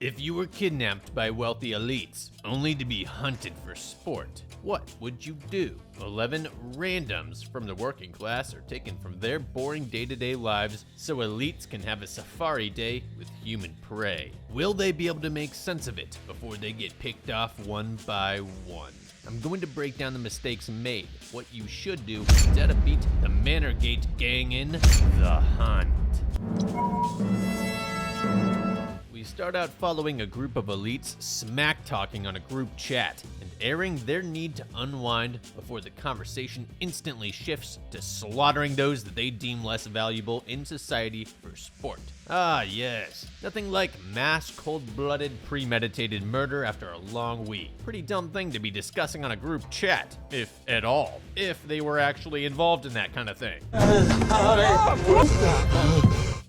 If you were kidnapped by wealthy elites, only to be hunted for sport, what would you do? 11 randoms from the working class are taken from their boring day-to-day lives so elites can have a safari day with human prey. Will they be able to make sense of it before they get picked off one by one? I'm going to break down the mistakes made, what you should do instead of beat the Manorgate gang in the hunt. We start out following a group of elites smack-talking on a group chat and airing their need to unwind before the conversation instantly shifts to slaughtering those that they deem less valuable in society for sport. Ah yes, nothing like mass cold-blooded premeditated murder after a long week. Pretty dumb thing to be discussing on a group chat, if at all, if they were actually involved in that kind of thing.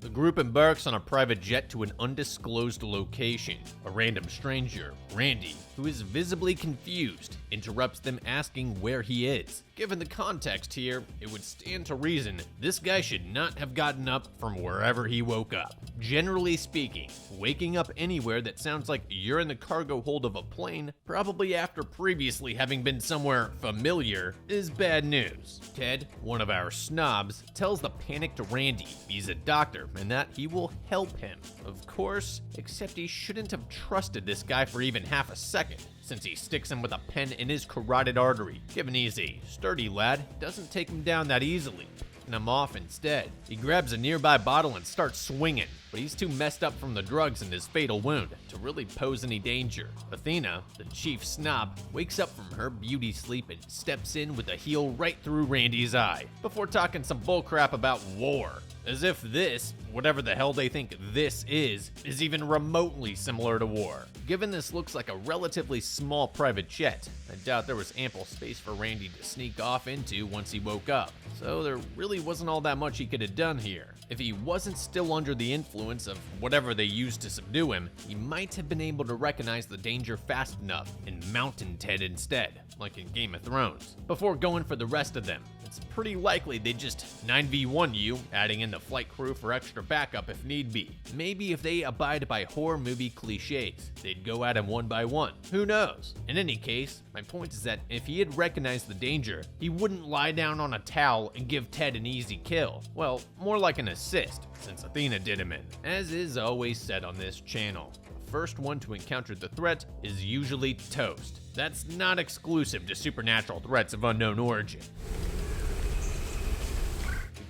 The group embarks on a private jet to an undisclosed location. A random stranger, Randy, who is visibly confused, interrupts them asking where he is. Given the context here, it would stand to reason this guy should not have gotten up from wherever he woke up. Generally speaking, waking up anywhere that sounds like you're in the cargo hold of a plane, probably after previously having been somewhere familiar, is bad news. Ted, one of our snobs, tells the panicked Randy he's a doctor and that he will help him. Of course, except he shouldn't have trusted this guy for even half a second, since he sticks him with a pen in his carotid artery. Given he's a sturdy lad, doesn't take him down that easily, picking him off instead. He grabs a nearby bottle and starts swinging, but he's too messed up from the drugs and his fatal wound to really pose any danger. Athena, the chief snob, wakes up from her beauty sleep and steps in with a heel right through Randy's eye, before talking some bullcrap about war. As if this, whatever the hell they think this is even remotely similar to war. Given this looks like a relatively small private jet, I doubt there was ample space for Randy to sneak off into once he woke up. So there really wasn't all that much he could have done here. If he wasn't still under the influence of whatever they used to subdue him, he might have been able to recognize the danger fast enough and mountain Ted instead, like in Game of Thrones, before going for the rest of them. It's pretty likely they'd just 9v1 you, adding in the flight crew for extra backup if need be. Maybe if they abide by horror movie cliches, they'd go at him one by one. Who knows? In any case, my point is that if he had recognized the danger, he wouldn't lie down on a towel and give Ted an easy kill. Well, more like an assist, since Athena did him in. As is always said on this channel, the first one to encounter the threat is usually toast. That's not exclusive to supernatural threats of unknown origin.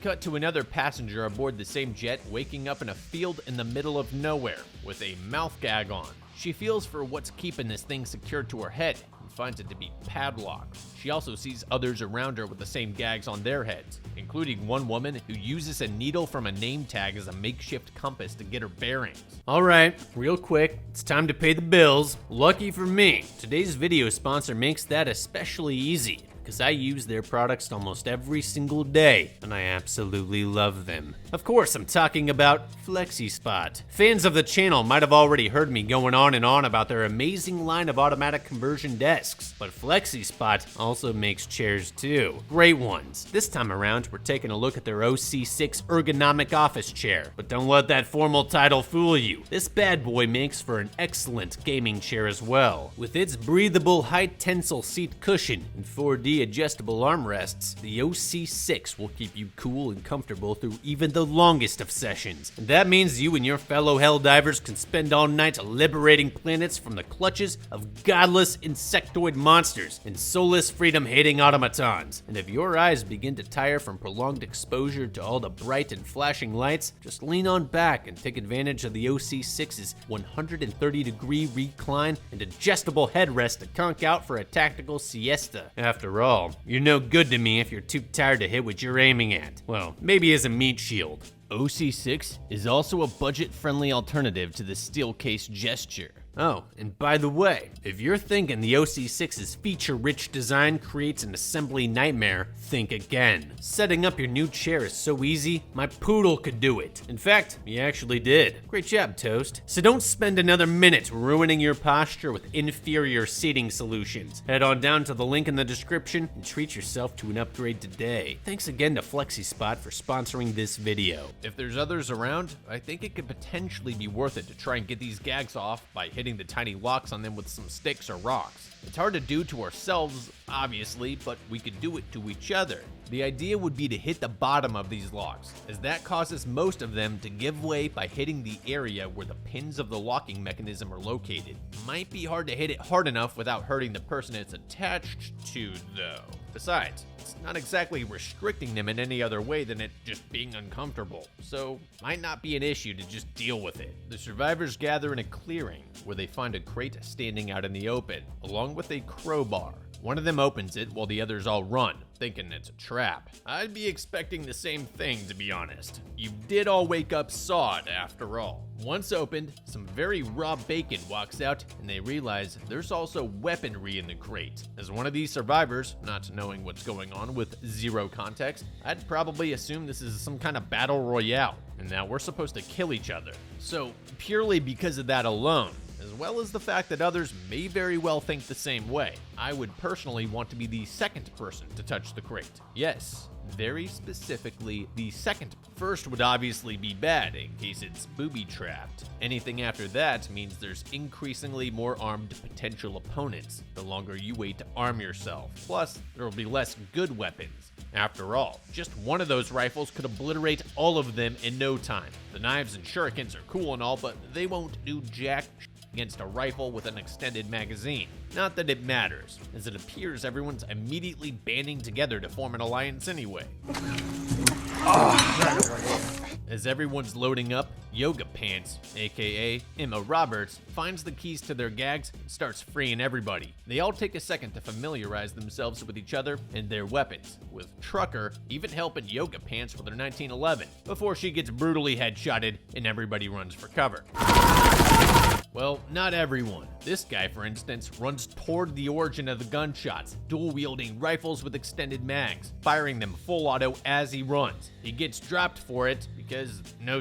Cut to another passenger aboard the same jet waking up in a field in the middle of nowhere with a mouth gag on. She feels for what's keeping this thing secured to her head and finds it to be padlocked. She also sees others around her with the same gags on their heads, including one woman who uses a needle from a name tag as a makeshift compass to get her bearings. Alright, real quick, it's time to pay the bills. Lucky for me, today's video sponsor makes that especially easy, because I use their products almost every single day, and I absolutely love them. Of course, I'm talking about FlexiSpot. Fans of the channel might have already heard me going on and on about their amazing line of automatic conversion desks, but FlexiSpot also makes chairs too. Great ones. This time around, we're taking a look at their OC6 ergonomic office chair, but don't let that formal title fool you. This bad boy makes for an excellent gaming chair as well. With its breathable high tensile seat cushion and 4D adjustable armrests, the OC6 will keep you cool and comfortable through even the longest of sessions. And that means you and your fellow Helldivers can spend all night liberating planets from the clutches of godless insectoid monsters and soulless freedom-hating automatons. And if your eyes begin to tire from prolonged exposure to all the bright and flashing lights, just lean on back and take advantage of the OC6's 130-degree recline and adjustable headrest to conk out for a tactical siesta. After all, you're no good to me if you're too tired to hit what you're aiming at. Well, maybe as a meat shield. OC6 is also a budget-friendly alternative to the Steelcase Gesture. Oh, and by the way, if you're thinking the OC6's feature-rich design creates an assembly nightmare, think again. Setting up your new chair is so easy, my poodle could do it. In fact, he actually did. Great job, Toast. So don't spend another minute ruining your posture with inferior seating solutions. Head on down to the link in the description and treat yourself to an upgrade today. Thanks again to FlexiSpot for sponsoring this video. If there's others around, I think it could potentially be worth it to try and get these gags off by hitting the tiny locks on them with some sticks or rocks. It's hard to do to ourselves, obviously, but we could do it to each other. The idea would be to hit the bottom of these locks, as that causes most of them to give way by hitting the area where the pins of the locking mechanism are located. Might be hard to hit it hard enough without hurting the person it's attached to, though. Besides, it's not exactly restricting them in any other way than it just being uncomfortable, so might not be an issue to just deal with it. The survivors gather in a clearing where they find a crate standing out in the open, along with a crowbar. One of them opens it while the others all run, thinking it's a trap. I'd be expecting the same thing, to be honest. You did all wake up sawed, after all. Once opened, some very raw bacon walks out, and they realize there's also weaponry in the crate. As one of these survivors, not knowing what's going on with zero context, I'd probably assume this is some kind of battle royale, and now we're supposed to kill each other. So, purely because of that alone, as well as the fact that others may very well think the same way, I would personally want to be the second person to touch the crate. Yes, very specifically the second. First would obviously be bad in case it's booby-trapped. Anything after that means there's increasingly more armed potential opponents the longer you wait to arm yourself. Plus, there will be less good weapons. After all, just one of those rifles could obliterate all of them in no time. The knives and shurikens are cool and all, but they won't do jack against a rifle with an extended magazine. Not that it matters, as it appears everyone's immediately banding together to form an alliance anyway. As everyone's loading up, Yoga Pants, aka Emma Roberts, finds the keys to their gags and starts freeing everybody. They all take a second to familiarize themselves with each other and their weapons, with Trucker even helping Yoga Pants with her 1911, before she gets brutally headshotted and everybody runs for cover. Well, not everyone. This guy, for instance, runs toward the origin of the gunshots, dual-wielding rifles with extended mags, firing them full auto as he runs. He gets dropped for it because no.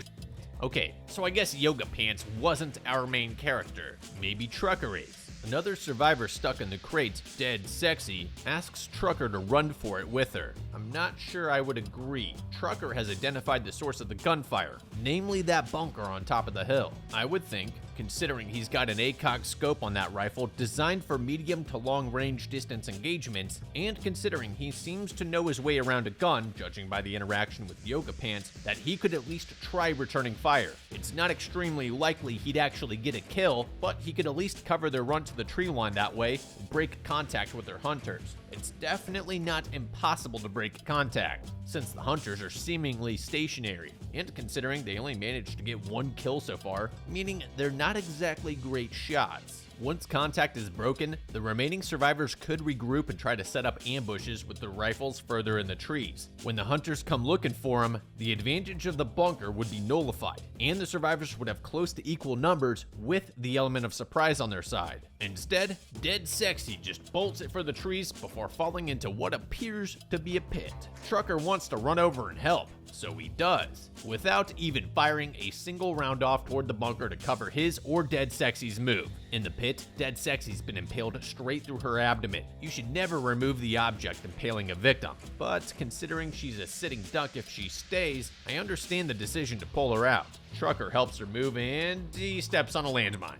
Okay, so I guess Yoga Pants wasn't our main character. Maybe Trucker is. Another survivor stuck in the crate, Dead Sexy, asks Trucker to run for it with her. I'm not sure I would agree. Trucker has identified the source of the gunfire, namely that bunker on top of the hill. I would think, considering he's got an ACOG scope on that rifle designed for medium to long range distance engagements, and considering he seems to know his way around a gun, judging by the interaction with Yoga Pants, that he could at least try returning fire. It's not extremely likely he'd actually get a kill, but he could at least cover their run to the tree line that way and break contact with their hunters. It's definitely not impossible to break contact, since the hunters are seemingly stationary, and considering they only managed to get one kill so far, meaning they're not exactly great shots. Once contact is broken, the remaining survivors could regroup and try to set up ambushes with their rifles further in the trees. When the hunters come looking for them, the advantage of the bunker would be nullified, and the survivors would have close to equal numbers with the element of surprise on their side. Instead, Dead Sexy just bolts it for the trees before falling into what appears to be a pit. Trucker wants to run over and help, so he does, without even firing a single round off toward the bunker to cover his or Dead Sexy's move. In the pit, Dead Sexy's been impaled straight through her abdomen. You should never remove the object impaling a victim, but considering she's a sitting duck if she stays, I understand the decision to pull her out. Trucker helps her move and he steps on a landmine.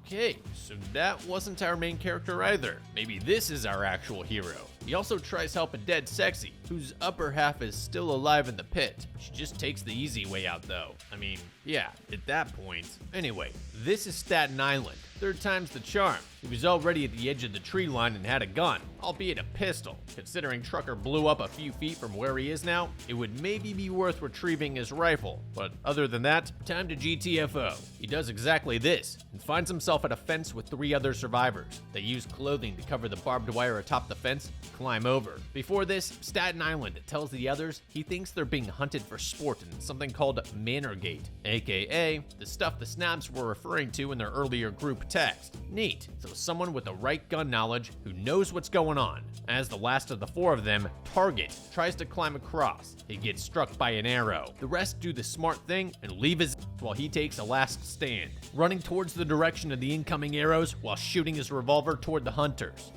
Okay, so that wasn't our main character either. Maybe this is our actual hero. He also tries helping Dead Sexy, whose upper half is still alive in the pit. She just takes the easy way out though. I mean, yeah, at that point. Anyway, this is Staten Island. Third time's the charm. He was already at the edge of the tree line and had a gun, albeit a pistol. Considering Trucker blew up a few feet from where he is now, it would maybe be worth retrieving his rifle. But other than that, time to GTFO. He does exactly this, and finds himself at a fence with 3 other survivors. They use clothing to cover the barbed wire atop the fence, climb over. Before this, Staten Island tells the others he thinks they're being hunted for sport in something called Manorgate, aka the stuff the Snaps were referring to in their earlier group text. Neat, so someone with the right gun knowledge who knows what's going on. As the last of the four of them, Target tries to climb across. He gets struck by an arrow. The rest do the smart thing and leave his while he takes a last stand, running towards the direction of the incoming arrows while shooting his revolver toward the hunters.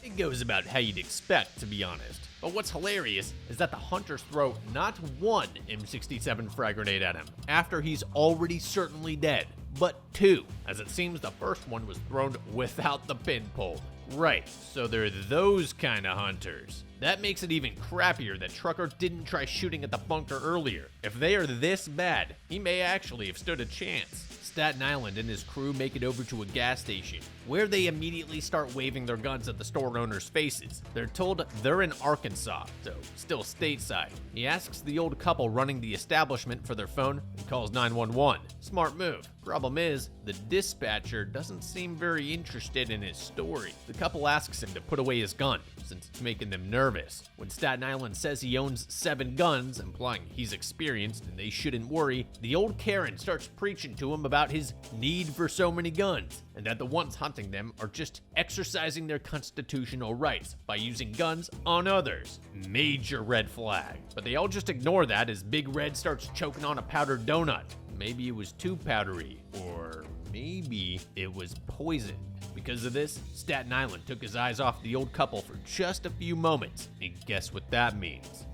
It goes about how you'd expect, to be honest. But what's hilarious is that the hunters throw not one M67 frag grenade at him after he's already certainly dead, but two, as it seems the first one was thrown without the pin pull. Right, so they're those kind of hunters. That makes it even crappier that Trucker didn't try shooting at the bunker earlier. If they are this bad, he may actually have stood a chance. Staten Island and his crew make it over to a gas station, where they immediately start waving their guns at the store owners' faces. They're told they're in Arkansas, so still stateside. He asks the old couple running the establishment for their phone and calls 911. Smart move. Problem is, the dispatcher doesn't seem very interested in his story. The couple asks him to put away his gun, since it's making them nervous. When Staten Island says he owns 7 guns, implying he's experienced and they shouldn't worry, the old Karen starts preaching to him about his need for so many guns, and that the ones hunting them are just exercising their constitutional rights by using guns on others. Major red flag. But they all just ignore that as Big Red starts choking on a powdered donut. Maybe it was too powdery, or maybe it was poisoned. Because of this, Staten Island took his eyes off the old couple for just a few moments, and guess what that means?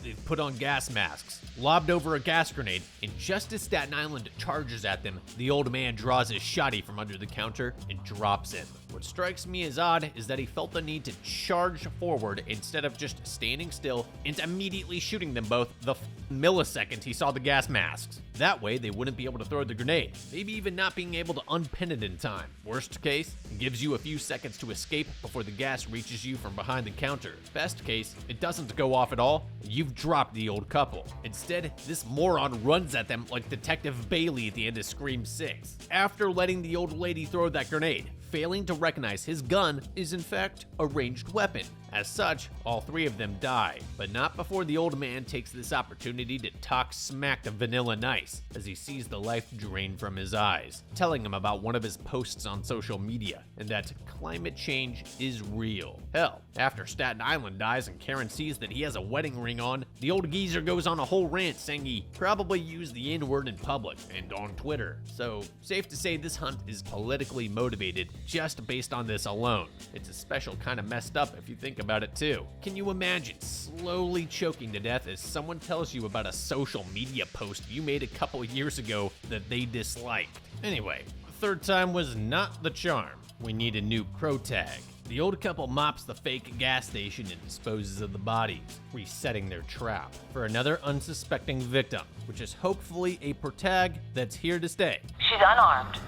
They've put on gas masks, lobbed over a gas grenade, and just as Staten Island charges at them, the old man draws his shotty from under the counter and drops him. What strikes me as odd is that he felt the need to charge forward instead of just standing still and immediately shooting them both the millisecond he saw the gas masks. That way, they wouldn't be able to throw the grenade, maybe even not being able to unpin it in time. Worst case, it gives you a few seconds to escape before the gas reaches you from behind the counter. Best case, it doesn't go off at all, and you've dropped the old couple. Instead, this moron runs at them like Detective Bailey at the end of Scream 6. After letting the old lady throw that grenade, failing to recognize his gun is in fact a ranged weapon. As such, all 3 of them die, but not before the old man takes this opportunity to talk smack to Vanilla Nice as he sees the life drain from his eyes, telling him about one of his posts on social media and that climate change is real. Hell, after Staten Island dies and Karen sees that he has a wedding ring on, the old geezer goes on a whole rant saying he probably used the N-word in public and on Twitter. So, safe to say this hunt is politically motivated just based on this alone. It's a special kind of messed up if you think about it too. Can you imagine slowly choking to death as someone tells you about a social media post you made a couple years ago that they disliked? Anyway, the third time was not the charm. We need a new pro tag. The old couple mops the fake gas station and disposes of the bodies, resetting their trap for another unsuspecting victim, which is hopefully a protag that's here to stay. She's unarmed,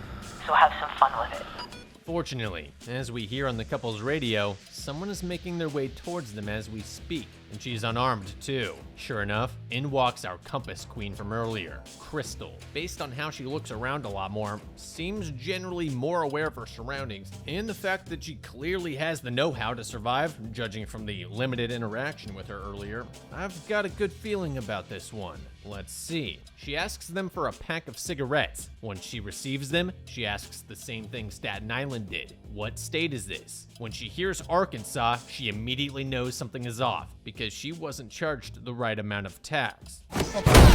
so have some fun with it. Fortunately, as we hear on the couple's radio, someone is making their way towards them as we speak, and she's unarmed too. Sure enough, in walks our compass queen from earlier, Crystal. Based on how she looks around a lot more, seems generally more aware of her surroundings, and the fact that she clearly has the know-how to survive, judging from the limited interaction with her earlier, I've got a good feeling about this one. Let's see. She asks them for a pack of cigarettes. Once she receives them, she asks the same thing Staten Island did. What state is this? When she hears Arkansas, she immediately knows something is off because she wasn't charged the right amount of tax.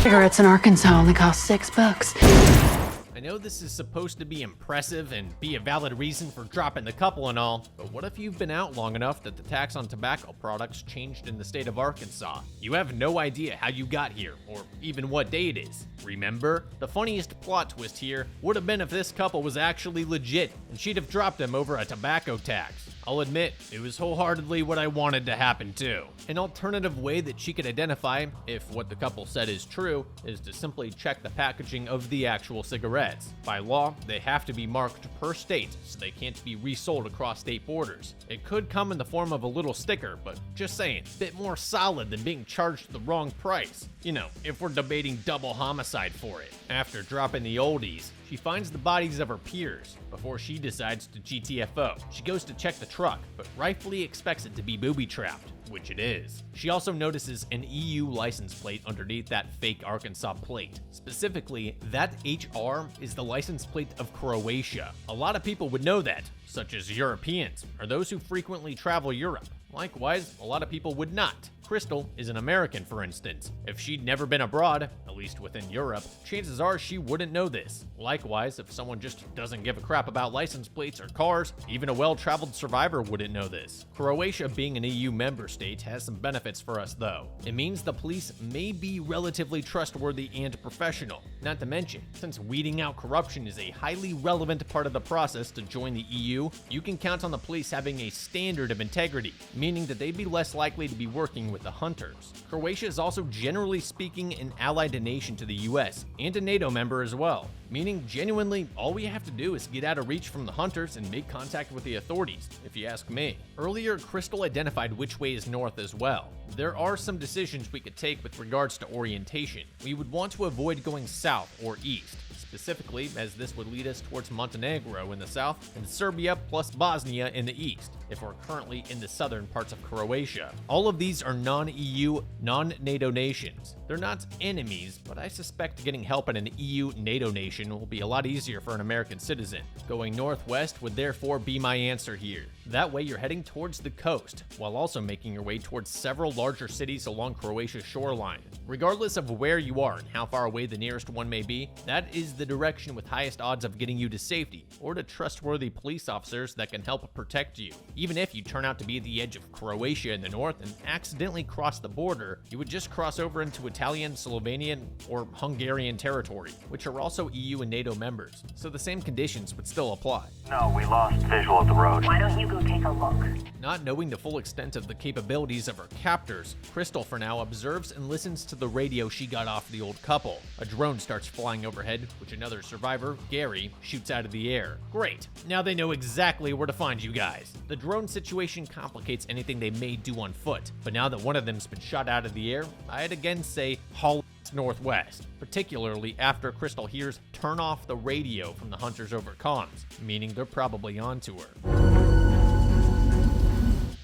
Cigarettes in Arkansas only cost $6. I know this is supposed to be impressive and be a valid reason for dropping the couple and all, but what if you've been out long enough that the tax on tobacco products changed in the state of Arkansas? You have no idea how you got here, or even what day it is. Remember? The funniest plot twist here would have been if this couple was actually legit, and she'd have dropped them over a tobacco tax. I'll admit, it was wholeheartedly what I wanted to happen too. An alternative way that she could identify if what the couple said is true is to simply check the packaging of the actual cigarettes. By law, they have to be marked per state, so they can't be resold across state borders. It could come in the form of a little sticker, but just saying, a bit more solid than being charged the wrong price. You know, if we're debating double homicide for it. After dropping the oldies, she She finds the bodies of her peers before she decides to GTFO. She goes to check the truck, but rightfully expects it to be booby-trapped, which it is. She also notices an EU license plate underneath that fake Arkansas plate. Specifically, that HR is the license plate of Croatia. A lot of people would know that, such as Europeans, or those who frequently travel Europe. Likewise, a lot of people would not. Crystal is an American, for instance. If she'd never been abroad, at least within Europe, chances are she wouldn't know this. Likewise, if someone just doesn't give a crap about license plates or cars, even a well-traveled survivor wouldn't know this. Croatia being an EU member state has some benefits for us though. It means the police may be relatively trustworthy and professional. Not to mention, since weeding out corruption is a highly relevant part of the process to join the EU, you can count on the police having a standard of integrity, meaning that they'd be less likely to be working with the hunters. Croatia is also generally speaking an allied nation to the US and a NATO member as well, meaning genuinely all we have to do is get out of reach from the hunters and make contact with the authorities, if you ask me. Earlier, Crystal identified which way is north as well. There are some decisions we could take with regards to orientation. We would want to avoid going south or east, specifically as this would lead us towards Montenegro in the south and Serbia plus Bosnia in the east, if we're currently in the southern parts of Croatia. All of these are non-EU, non-NATO nations. They're not enemies, but I suspect getting help in an EU-NATO nation will be a lot easier for an American citizen. Going northwest would therefore be my answer here. That way you're heading towards the coast, while also making your way towards several larger cities along Croatia's shoreline. Regardless of where you are and how far away the nearest one may be, that is the direction with highest odds of getting you to safety, or to trustworthy police officers that can help protect you. Even if you turn out to be at the edge of Croatia in the north and accidentally cross the border, you would just cross over into Italian, Slovenian, or Hungarian territory, which are also EU and NATO members, so the same conditions would still apply. No, we lost visual of the road. Why don't you go take a look? Not knowing the full extent of the capabilities of her captors, Crystal for now observes and listens to the radio she got off the old couple. A drone starts flying overhead, which another survivor, Gary, shoots out of the air. Great, now they know exactly where to find you guys. The drone situation complicates anything they may do on foot, but now that one of them's been shot out of the air, I'd again say haul northwest, particularly after Crystal hears turn off the radio from the hunters over comms, meaning they're probably onto her.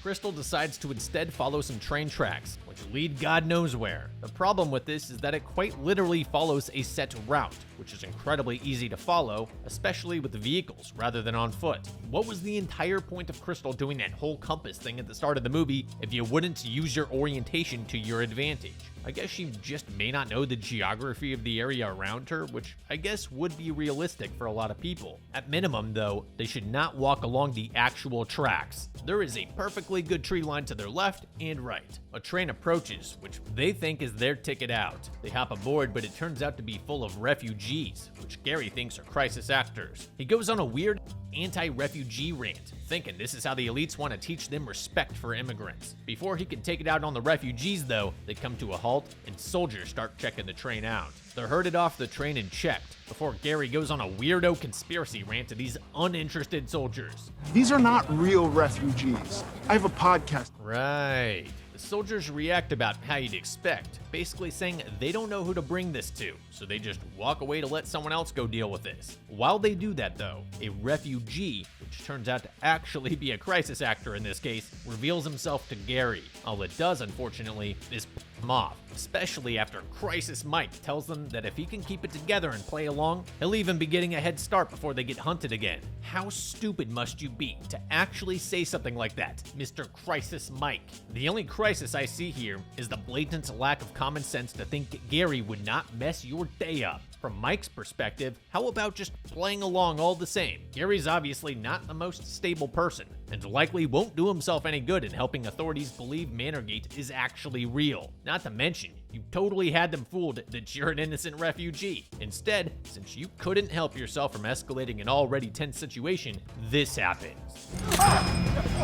Crystal decides to instead follow some train tracks, which lead God knows where. The problem with this is that it quite literally follows a set route, which is incredibly easy to follow, especially with vehicles rather than on foot. What was the entire point of Crystal doing that whole compass thing at the start of the movie if you wouldn't use your orientation to your advantage? I guess she just may not know the geography of the area around her, which I guess would be realistic for a lot of people. At minimum, though, they should not walk along the actual tracks. There is a perfectly good tree line to their left and right. A train approaches, which they think is their ticket out. They hop aboard, but it turns out to be full of refugees, which Gary thinks are crisis actors. He goes on a weird anti-refugee rant, thinking this is how the elites want to teach them respect for immigrants. Before he can take it out on the refugees, though, they come to a halt and soldiers start checking the train out. They're herded off the train and checked before Gary goes on a weirdo conspiracy rant to these uninterested soldiers. These are not real refugees. I have a podcast. Right. The soldiers react about how you'd expect, basically saying they don't know who to bring this to, so they just walk away to let someone else go deal with this. While they do that though, a refugee, which turns out to actually be a crisis actor in this case, reveals himself to Gary. All it does, unfortunately, is piss him off, especially after Crisis Mike tells them that if he can keep it together and play along, he'll even be getting a head start before they get hunted again. How stupid must you be to actually say something like that, Mr. Crisis Mike? The only crisis I see here is the blatant lack of common sense to think Gary would not mess your day up. From Mike's perspective, how about just playing along all the same? Gary's obviously not the most stable person, and likely won't do himself any good in helping authorities believe Manorgate is actually real. Not to mention, you totally had them fooled that you're an innocent refugee. Instead, since you couldn't help yourself from escalating an already tense situation, this happens.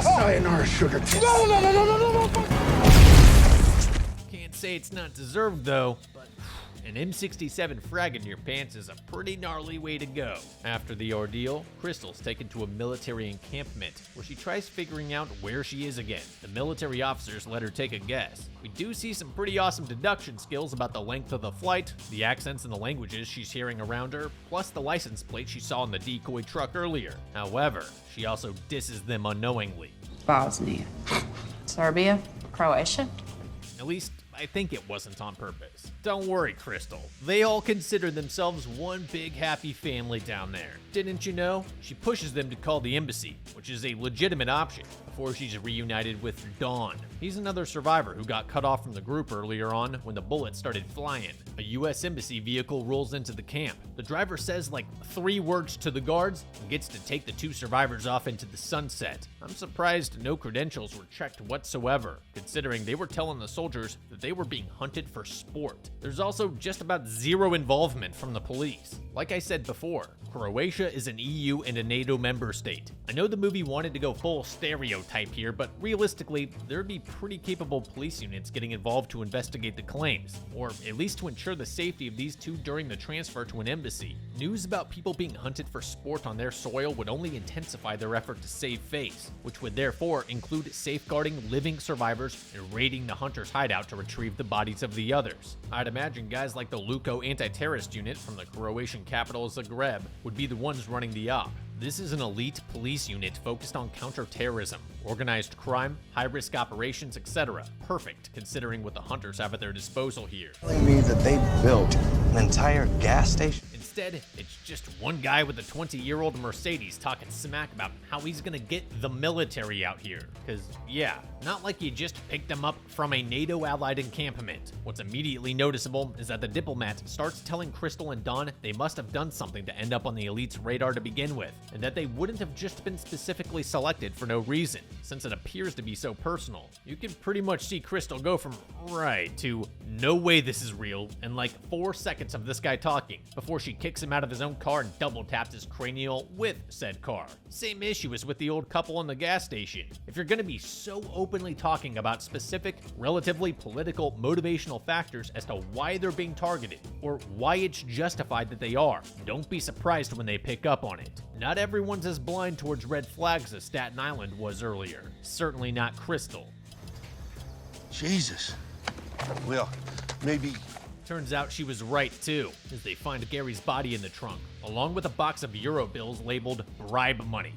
Sayonara, sugar tits. Can't say it's not deserved though, but an M67 frag in your pants is a pretty gnarly way to go. After the ordeal, Crystal's taken to a military encampment where she tries figuring out where she is again. The military officers let her take a guess. We do see some pretty awesome deduction skills about the length of the flight, the accents and the languages she's hearing around her, plus the license plate she saw in the decoy truck earlier. However, she also disses them unknowingly. Bosnia. Serbia? Croatia? At least, I think it wasn't on purpose. Don't worry, Crystal. They all consider themselves one big happy family down there. Didn't you know? She pushes them to call the embassy, which is a legitimate option, before she's reunited with Don. He's another survivor who got cut off from the group earlier on when the bullets started flying. A US embassy vehicle rolls into the camp. The driver says like 3 words to the guards and gets to take the 2 survivors off into the sunset. I'm surprised no credentials were checked whatsoever, considering they were telling the soldiers that they were being hunted for sport. There's also just about 0 involvement from the police. Like I said before, Croatia is an EU and a NATO member state. I know the movie wanted to go full stereotype here, but realistically, there'd be pretty capable police units getting involved to investigate the claims, or at least to ensure the safety of these 2 during the transfer to an embassy. News about people being hunted for sport on their soil would only intensify their effort to save face, which would therefore include safeguarding living survivors and raiding the hunter's hideout to retrieve the bodies of the others. I'd imagine guys like the Luko anti-terrorist unit from the Croatian capital Zagreb would be the ones running the op. This is an elite police unit focused on counterterrorism, organized crime, high-risk operations, etc. Perfect, considering what the hunters have at their disposal here. Telling me that they built an entire gas station? Instead, it's just one guy with a 20-year-old Mercedes talking smack about how he's gonna get the military out here. Cause yeah, not like you just picked them up from a NATO allied encampment. What's immediately noticeable is that the diplomat starts telling Crystal and Don they must have done something to end up on the elite's radar to begin with, and that they wouldn't have just been specifically selected for no reason, since it appears to be so personal. You can pretty much see Crystal go from right to no way this is real in like 4 seconds of this guy talking, before she kicks him out of his own car and double taps his cranial with said car. Same issue as with the old couple in the gas station. If you're gonna be so openly talking about specific, relatively political, motivational factors as to why they're being targeted, or why it's justified that they are, don't be surprised when they pick up on it. Not everyone's as blind towards red flags as Staten Island was earlier. Certainly not Crystal. Jesus. Well, maybe. Turns out she was right too, as they find Gary's body in the trunk, along with a box of Euro bills labeled bribe money.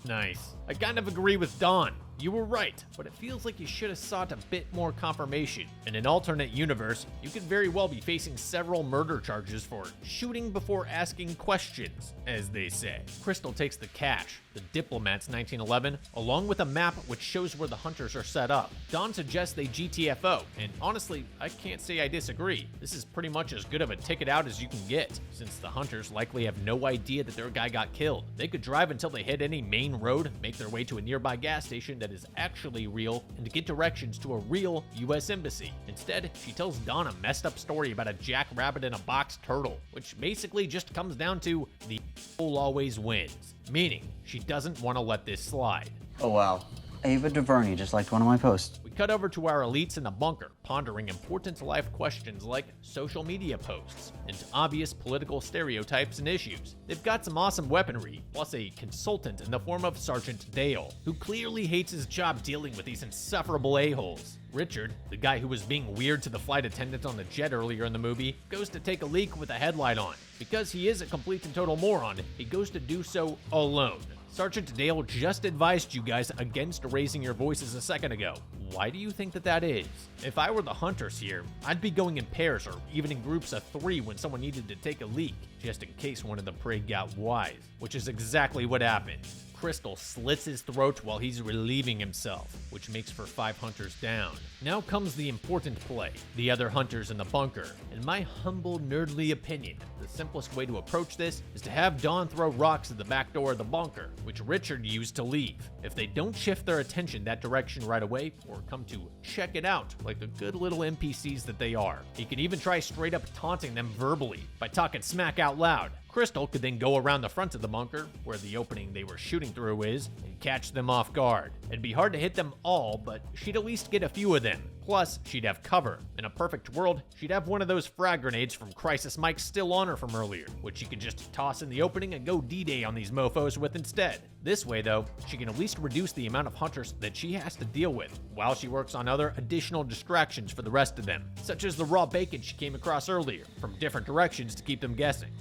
Nice. I kind of agree with Don. You were right, but it feels like you should have sought a bit more confirmation. In an alternate universe, you could very well be facing several murder charges for shooting before asking questions, as they say. Crystal takes the cash, the diplomat's 1911, along with a map which shows where the hunters are set up. Don suggests they GTFO, and honestly, I can't say I disagree. This is pretty much as good of a ticket out as you can get, since the hunters likely have no idea that their guy got killed. They could drive until they hit any main road, make their way to a nearby gas station that is actually real, and to get directions to a real US embassy. Instead, she tells Don a messed up story about a jackrabbit and a box turtle, which basically just comes down to the fool always wins, meaning she doesn't want to let this slide. Oh wow, Ava DuVernay just liked one of my posts. We cut over to our elites in the bunker, pondering important life questions like social media posts and obvious political stereotypes and issues. They've got some awesome weaponry, plus a consultant in the form of Sergeant Dale, who clearly hates his job dealing with these insufferable a-holes. Richard, the guy who was being weird to the flight attendant on the jet earlier in the movie, goes to take a leak with a headlight on. Because he is a complete and total moron, he goes to do so alone. Sergeant Dale just advised you guys against raising your voices a second ago. Why do you think that is? If I were the hunters here, I'd be going in pairs or even in groups of 3 when someone needed to take a leak, just in case one of the prey got wise, which is exactly what happened. Crystal slits his throat while he's relieving himself, which makes for 5 hunters down. Now comes the important play, the other hunters in the bunker. In my humble, nerdly opinion, the simplest way to approach this is to have Don throw rocks at the back door of the bunker, which Richard used to leave. If they don't shift their attention that direction right away, or come to check it out like the good little NPCs that they are, he could even try straight up taunting them verbally by talking smack out loud. Crystal could then go around the front of the bunker, where the opening they were shooting through is, and catch them off guard. It'd be hard to hit them all, but she'd at least get a few of them. Plus, she'd have cover. In a perfect world, she'd have one of those frag grenades from Crisis Mike still on her from earlier, which she could just toss in the opening and go D-Day on these mofos with instead. This way, though, she can at least reduce the amount of hunters that she has to deal with, while she works on other additional distractions for the rest of them, such as the raw bacon she came across earlier, from different directions to keep them guessing.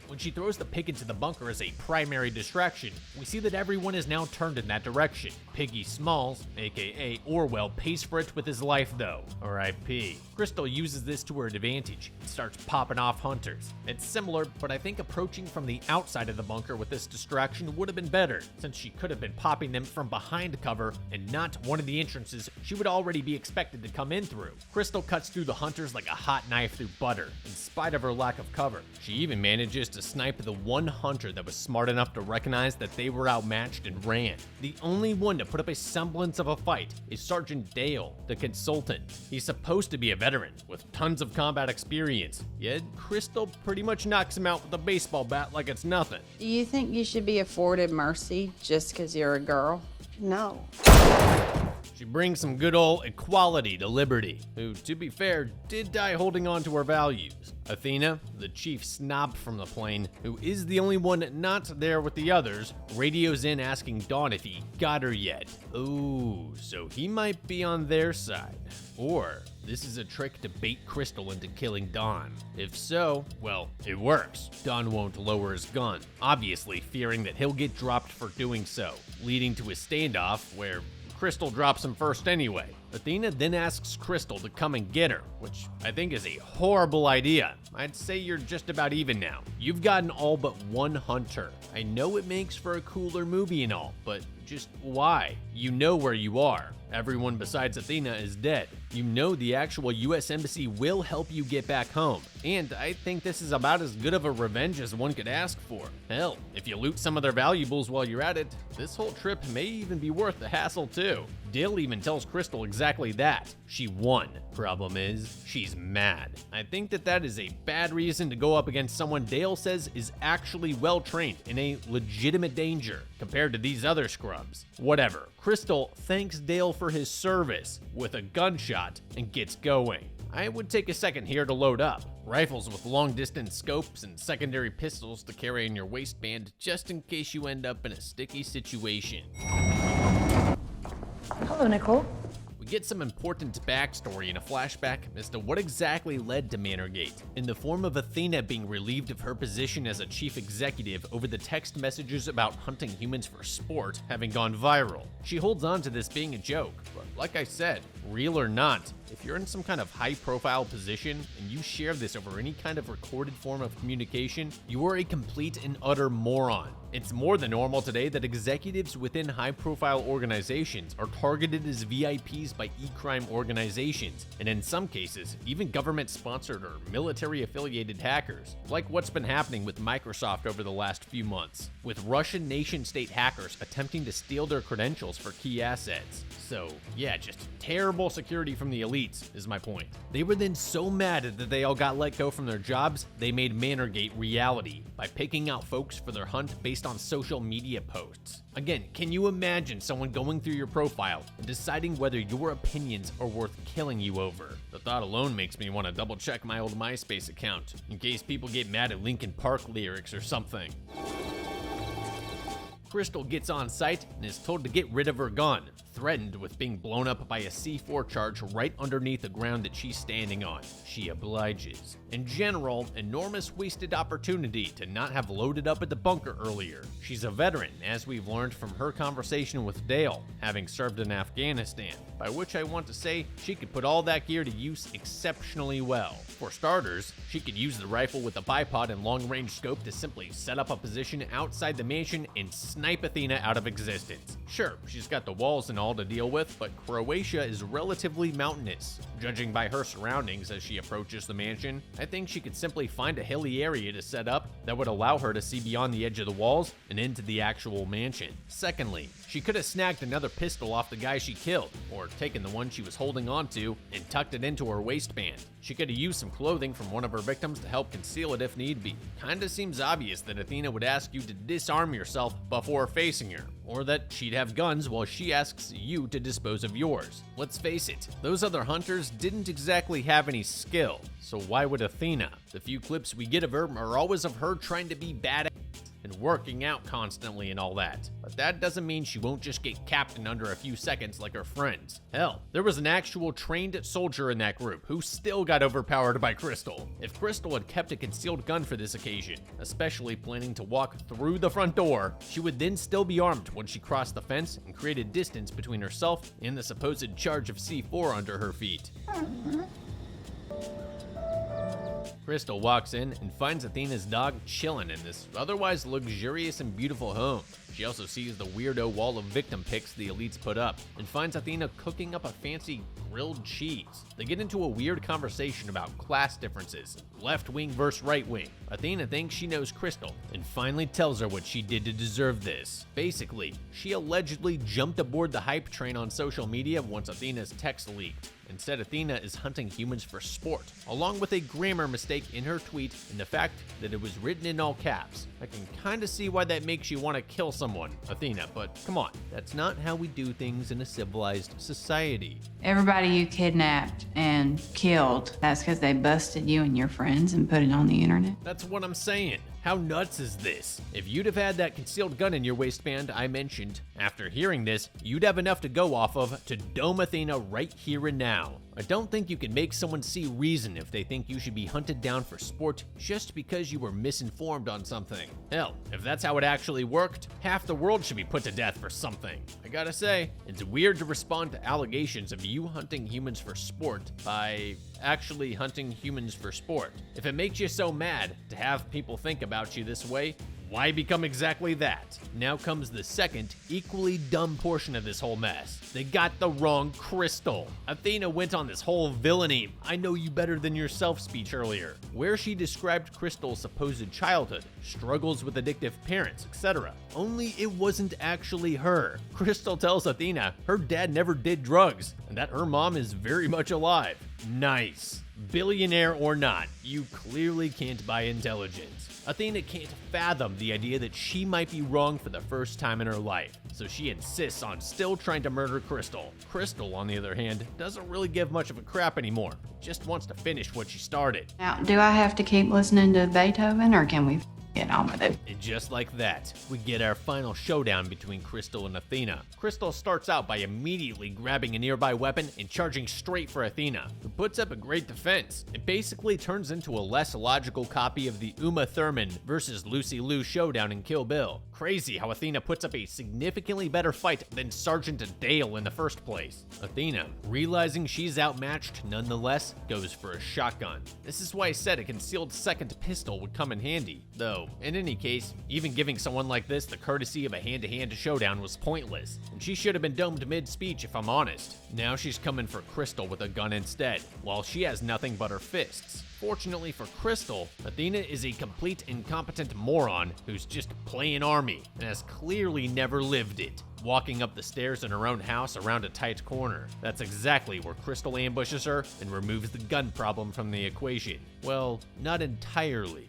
When she throws the pig into the bunker as a primary distraction, we see that everyone is now turned in that direction. Piggy Smalls, aka Orwell, pays for it with his life though, R.I.P. Crystal uses this to her advantage and starts popping off hunters. It's similar, but I think approaching from the outside of the bunker with this distraction would have been better, since she could have been popping them from behind cover and not one of the entrances she would already be expected to come in through. Crystal cuts through the hunters like a hot knife through butter, in spite of her lack of cover. She even manages to snipe the one hunter that was smart enough to recognize that they were outmatched and ran. The only one to put up a semblance of a fight is Sergeant Dale, the consultant. He's supposed to be a veteran with tons of combat experience, yet Crystal pretty much knocks him out with a baseball bat like it's nothing. Do you think you should be afforded mercy just because you're a girl? No. She brings some good old equality to Liberty, who, to be fair, did die holding on to her values. Athena, the chief snob from the plane, who is the only one not there with the others, radios in asking Dawn if he got her yet. Ooh, so he might be on their side. Or this is a trick to bait Crystal into killing Dawn. If so, well, it works. Dawn won't lower his gun, obviously fearing that he'll get dropped for doing so, leading to a standoff where Crystal drops him first anyway. Athena then asks Crystal to come and get her, which I think is a horrible idea. I'd say you're just about even now. You've gotten all but one hunter. I know it makes for a cooler movie and all, but just why? You know where you are. Everyone besides Athena is dead. You know the actual US Embassy will help you get back home. And I think this is about as good of a revenge as one could ask for. Hell, if you loot some of their valuables while you're at it, this whole trip may even be worth the hassle too. Dale even tells Crystal exactly that. She won. Problem is, she's mad. I think that is a bad reason to go up against someone Dale says is actually well trained in a legitimate danger compared to these other scrubs. Whatever. Crystal thanks Dale for his service with a gunshot and gets going. I would take a second here to load up. Rifles with long-distance scopes and secondary pistols to carry in your waistband just in case you end up in a sticky situation. Hello, Nicole. We get some important backstory in a flashback as to what exactly led to Manorgate, in the form of Athena being relieved of her position as a chief executive over the text messages about hunting humans for sport having gone viral. She holds on to this being a joke, but like I said, real or not, if you're in some kind of high-profile position and you share this over any kind of recorded form of communication, you are a complete and utter moron. It's more than normal today that executives within high-profile organizations are targeted as VIPs by e-crime organizations, and in some cases, even government-sponsored or military-affiliated hackers, like what's been happening with Microsoft over the last few months, with Russian nation-state hackers attempting to steal their credentials for key assets. So, yeah, just terrible security from the elites, is my point. They were then so mad that they all got let go from their jobs, they made Manorgate reality by picking out folks for their hunt based on social media posts. Again, can you imagine someone going through your profile and deciding whether your opinions are worth killing you over? The thought alone makes me want to double check my old MySpace account, in case people get mad at Linkin Park lyrics or something. Crystal gets on site and is told to get rid of her gun, threatened with being blown up by a C4 charge right underneath the ground that she's standing on. She obliges. In general, enormous wasted opportunity to not have loaded up at the bunker earlier. She's a veteran, as we've learned from her conversation with Dale, having served in Afghanistan, by which I want to say she could put all that gear to use exceptionally well. For starters, she could use the rifle with a bipod and long-range scope to simply set up a position outside the mansion and snipe Athena out of existence. Sure, she's got the walls and all to deal with, but Croatia is relatively mountainous. Judging by her surroundings as she approaches the mansion, I think she could simply find a hilly area to set up that would allow her to see beyond the edge of the walls and into the actual mansion. Secondly, she could have snagged another pistol off the guy she killed, or taken the one she was holding onto and tucked it into her waistband. She could have used some clothing from one of her victims to help conceal it if need be. Kinda seems obvious that Athena would ask you to disarm yourself before facing her, or that she'd have guns while she asks you to dispose of yours. Let's face it, those other hunters didn't exactly have any skill, so why would Athena? The few clips we get of her are always of her trying to be badass and working out constantly and all that. But that doesn't mean she won't just get capped in under a few seconds like her friends. Hell, there was an actual trained soldier in that group who still got overpowered by Crystal. If Crystal had kept a concealed gun for this occasion, especially planning to walk through the front door, she would then still be armed when she crossed the fence and created distance between herself and the supposed charge of C4 under her feet. Crystal walks in and finds Athena's dog chilling in this otherwise luxurious and beautiful home. She also sees the weirdo wall of victim pics the elites put up and finds Athena cooking up a fancy grilled cheese. They get into a weird conversation about class differences, left wing versus right wing. Athena thinks she knows Crystal and finally tells her what she did to deserve this. Basically, she allegedly jumped aboard the hype train on social media once Athena's text leaked. Instead, Athena is hunting humans for sport, along with a grammar mistake in her tweet and the fact that it was written in all caps. I can kinda see why that makes you want to kill someone, Athena, but come on, that's not how we do things in a civilized society. Everybody you kidnapped and killed, that's because they busted you and your friends and put it on the internet? That's what I'm saying. How nuts is this? If you'd have had that concealed gun in your waistband I mentioned, after hearing this, you'd have enough to go off of to dome Athena right here and now. I don't think you can make someone see reason if they think you should be hunted down for sport just because you were misinformed on something. Hell, if that's how it actually worked, half the world should be put to death for something. I gotta say, it's weird to respond to allegations of you hunting humans for sport by actually hunting humans for sport. If it makes you so mad to have people think about you this way, why become exactly that? Now comes the second, equally dumb portion of this whole mess. They got the wrong Crystal. Athena went on this whole villainy, I know you better than yourself speech earlier, where she described Crystal's supposed childhood, struggles with addictive parents, etc. Only it wasn't actually her. Crystal tells Athena her dad never did drugs, and that her mom is very much alive. Nice. Billionaire or not, you clearly can't buy intelligence. Athena can't fathom the idea that she might be wrong for the first time in her life, so she insists on still trying to murder Crystal. Crystal, on the other hand, doesn't really give much of a crap anymore, just wants to finish what she started. Now, do I have to keep listening to Beethoven, or can we get on with it? And just like that, we get our final showdown between Crystal and Athena. Crystal starts out by immediately grabbing a nearby weapon and charging straight for Athena, who puts up a great defense. It basically turns into a less logical copy of the Uma Thurman versus Lucy Liu showdown in Kill Bill. Crazy how Athena puts up a significantly better fight than Sergeant Dale in the first place. Athena, realizing she's outmatched nonetheless, goes for a shotgun. This is why I said a concealed second pistol would come in handy, though in any case, even giving someone like this the courtesy of a hand-to-hand showdown was pointless, and she should have been domed mid-speech if I'm honest. Now she's coming for Crystal with a gun instead, while she has nothing but her fists. Fortunately for Crystal, Athena is a complete incompetent moron who's just playing army and has clearly never lived it, walking up the stairs in her own house around a tight corner. That's exactly where Crystal ambushes her and removes the gun problem from the equation. Well, not entirely.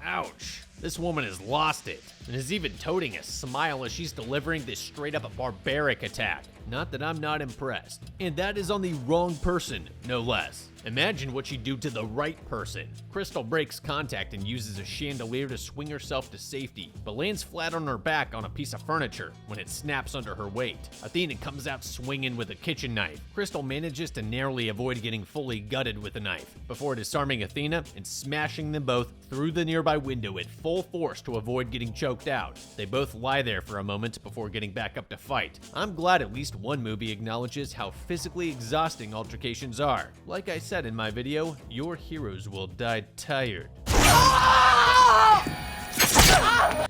Ouch. This woman has lost it, and is even toting a smile as she's delivering this straight-up barbaric attack. Not that I'm not impressed. And that is on the wrong person, no less. Imagine what she'd do to the right person. Crystal breaks contact and uses a chandelier to swing herself to safety, but lands flat on her back on a piece of furniture when it snaps under her weight. Athena comes out swinging with a kitchen knife. Crystal manages to narrowly avoid getting fully gutted with the knife, before disarming Athena and smashing them both through the nearby window at full force to avoid getting choked out. They both lie there for a moment before getting back up to fight. I'm glad at least one movie acknowledges how physically exhausting altercations are. Like I said in my video, your heroes will die tired.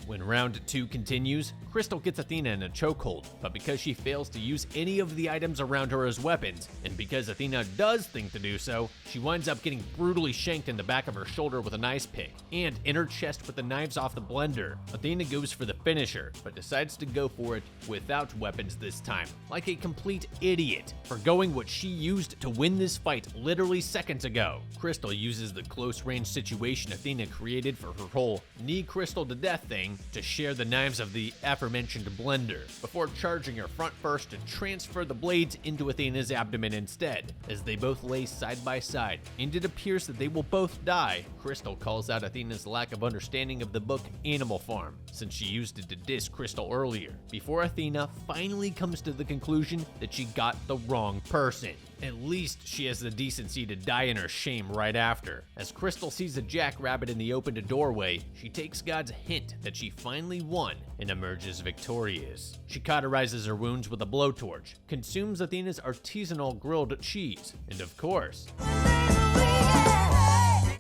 When round 2 continues, Crystal gets Athena in a chokehold, but because she fails to use any of the items around her as weapons, and because Athena does think to do so, she winds up getting brutally shanked in the back of her shoulder with an ice pick, and in her chest with the knives off the blender. Athena goes for the finisher, but decides to go for it without weapons this time, like a complete idiot, forgoing what she used to win this fight literally seconds ago. Crystal uses the close-range situation Athena created for her whole knee Crystal to death thing to share the knives of the aforementioned blender, before charging her front first to transfer the blades into Athena's abdomen instead. As they both lay side by side, and it appears that they will both die, Crystal calls out Athena's lack of understanding of the book Animal Farm, since she used it to diss Crystal earlier, before Athena finally comes to the conclusion that she got the wrong person. At least she has the decency to die in her shame right after. As Crystal sees a jackrabbit in the opened doorway, she takes God's hint that she finally won and emerges victorious. She cauterizes her wounds with a blowtorch, consumes Athena's artisanal grilled cheese, and of course,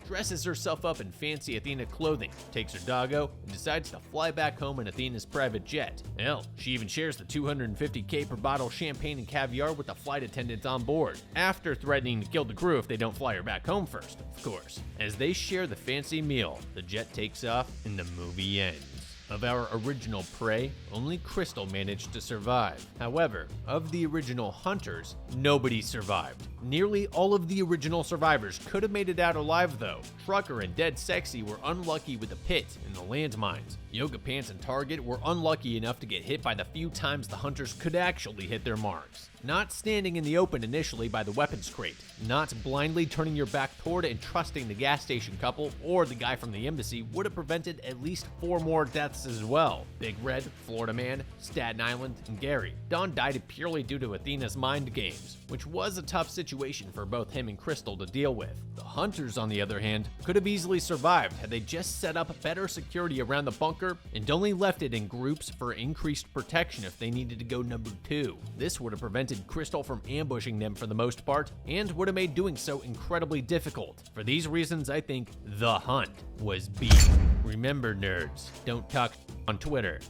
dresses herself up in fancy Athena clothing, takes her doggo, and decides to fly back home in Athena's private jet. Hell, she even shares the $250K per bottle champagne and caviar with the flight attendants on board, after threatening to kill the crew if they don't fly her back home first, of course. As they share the fancy meal, the jet takes off and the movie ends. Of our original prey, only Crystal managed to survive. However, of the original hunters, nobody survived. Nearly all of the original survivors could have made it out alive though. Trucker and Dead Sexy were unlucky with the pit and the landmines. Yoga Pants and Target were unlucky enough to get hit by the few times the hunters could actually hit their marks. Not standing in the open initially by the weapons crate, not blindly turning your back toward and trusting the gas station couple or the guy from the embassy would have prevented at least 4 more deaths as well. Big Red, Florida Man, Staten Island, and Gary. Don died purely due to Athena's mind games, which was a tough situation for both him and Crystal to deal with. The hunters, on the other hand, could have easily survived had they just set up better security around the bunker and only left it in groups for increased protection if they needed to go number 2. This would have prevented Crystal from ambushing them for the most part, and would have made doing so incredibly difficult. For these reasons, I think the hunt was B. Remember, nerds, don't talk on Twitter.